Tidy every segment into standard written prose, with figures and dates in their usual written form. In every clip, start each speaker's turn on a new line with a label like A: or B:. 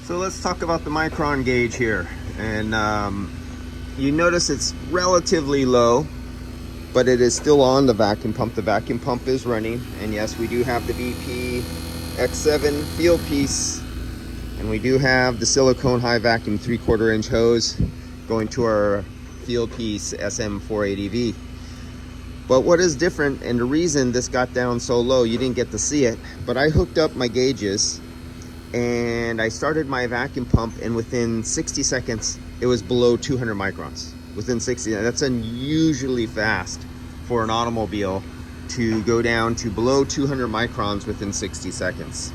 A: So let's talk about the micron gauge here. And you notice it's relatively low, but it is still on the vacuum pump. The vacuum pump is running. And yes, we do have the BP X7 field piece. And we do have the silicone high vacuum 3/4 inch hose going to our field piece SM480V. But what is different, and the reason this got down so low, you didn't get to see it, but I hooked up my gauges and I started my vacuum pump, and within 60 seconds it was below 200 microns. Within 60, that's unusually fast for an automobile to go down to below 200 microns within 60 seconds.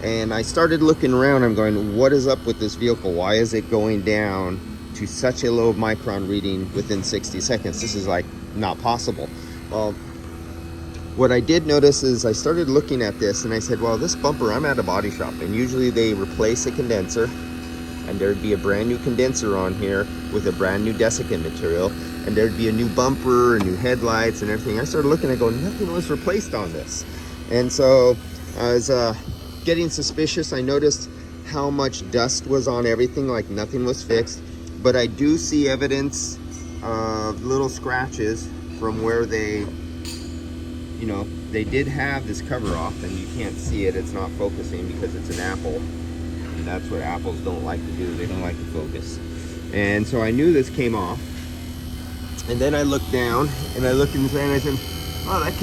A: And I started looking around, I'm going, what is up with this vehicle? Why is it going down to such a low micron reading within 60 seconds? This is like not possible. Well, what I did notice is I started looking at this and I said, well, this bumper, I'm at a body shop and usually they replace a condenser and there'd be a brand new condenser on here with a brand new desiccant material, and there'd be a new bumper and new headlights and everything. I started looking, I go, nothing was replaced on this. And so I was getting suspicious. I noticed how much dust was on everything, like nothing was fixed. But I do see evidence of little scratches from where they, you know, they did have this cover off, and you can't see it, it's not focusing because it's an Apple, and that's what Apples don't like to do, they don't like to focus. And so I knew this came off, and then I looked down and I looked inside and I said, oh, that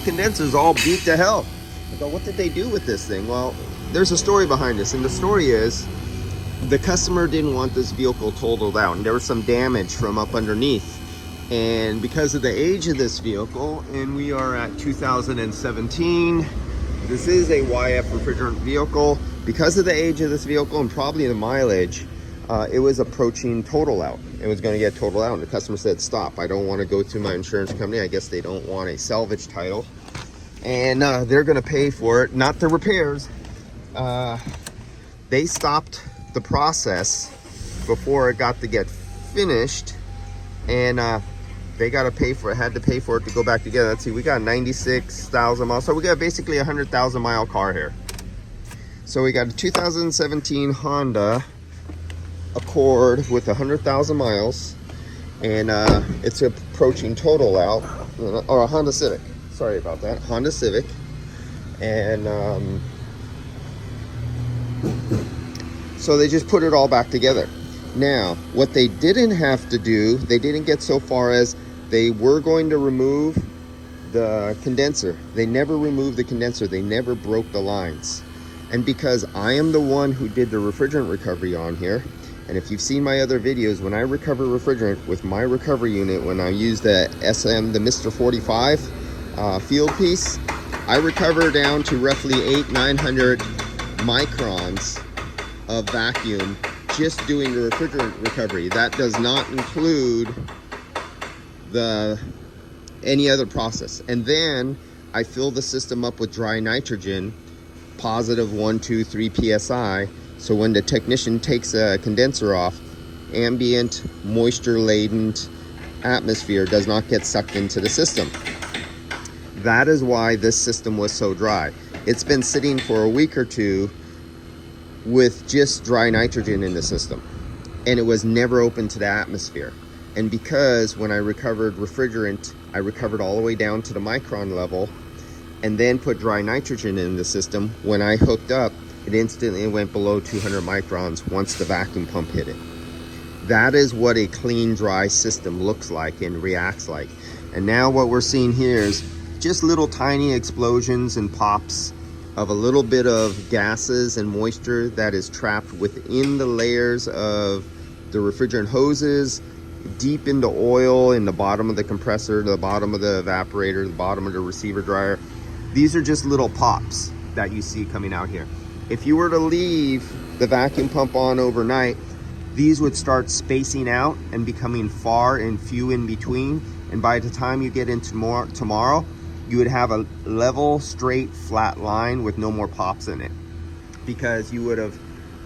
A: condenser's all beat to hell. I thought, what did they do with this thing? Well, there's a story behind this, and the story is the customer didn't want this vehicle totaled out, and there was some damage from up underneath. And because of the age of this vehicle, and we are at 2017, this is a YF refrigerant vehicle. Because of the age of this vehicle and probably the mileage, it was approaching total out. It was going to get total out, and the customer said, stop, I don't want to go through my insurance company. I guess they don't want a salvage title. And they're going to pay for it, not the repairs. They stopped the process before it got to get finished, and they got to pay for it, had to pay for it to go back together. Let's see, we got 96,000 miles, so we got basically a 100,000 mile car here. So we got a 2017 Honda Accord with 100,000 miles, and it's approaching total out, or a Honda Civic. Sorry about that, Honda Civic. And so they just put it all back together. Now, what they didn't have to do, they didn't get so far as they were going to remove the condenser. They never removed the condenser. They never broke the lines. And because I am the one who did the refrigerant recovery on here, and if you've seen my other videos, when I recover refrigerant with my recovery unit, when I use the SM, the Mr. 45 field piece, I recover down to roughly 800-900 microns of vacuum just doing the refrigerant recovery. That does not include any other process. And then I fill the system up with dry nitrogen, positive 1, 2, 3 psi. So when the technician takes a condenser off, ambient moisture laden atmosphere does not get sucked into the system. That is why this system was so dry. It's been sitting for a week or two with just dry nitrogen in the system, and it was never open to the atmosphere. And because when I recovered refrigerant, I recovered all the way down to the micron level and then put dry nitrogen in the system, when I hooked up, it instantly went below 200 microns once the vacuum pump hit it. That is what a clean, dry system looks like and reacts like. And now what we're seeing here is just little tiny explosions and pops of a little bit of gases and moisture that is trapped within the layers of the refrigerant hoses, deep into oil in the bottom of the compressor, the bottom of the evaporator, the bottom of the receiver dryer. These are just little pops that you see coming out here. If you were to leave the vacuum pump on overnight, these would start spacing out and becoming far and few in between. And by the time you get into tomorrow, you would have a level, straight, flat line with no more pops in it, because you would have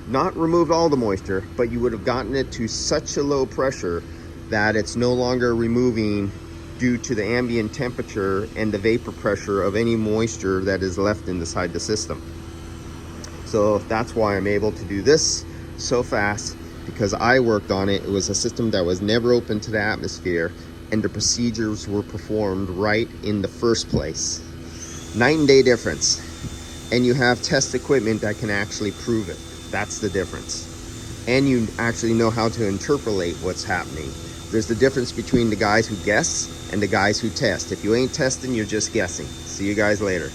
A: not removed all the moisture, but you would have gotten it to such a low pressure that it's no longer removing due to the ambient temperature and the vapor pressure of any moisture that is left inside the system. So that's why I'm able to do this so fast, because I worked on it. It was a system that was never open to the atmosphere, and the procedures were performed right in the first place. Night and day difference. And you have test equipment that can actually prove it. That's the difference. And you actually know how to interpolate what's happening. There's the difference between the guys who guess and the guys who test. If you ain't testing, you're just guessing. See you guys later.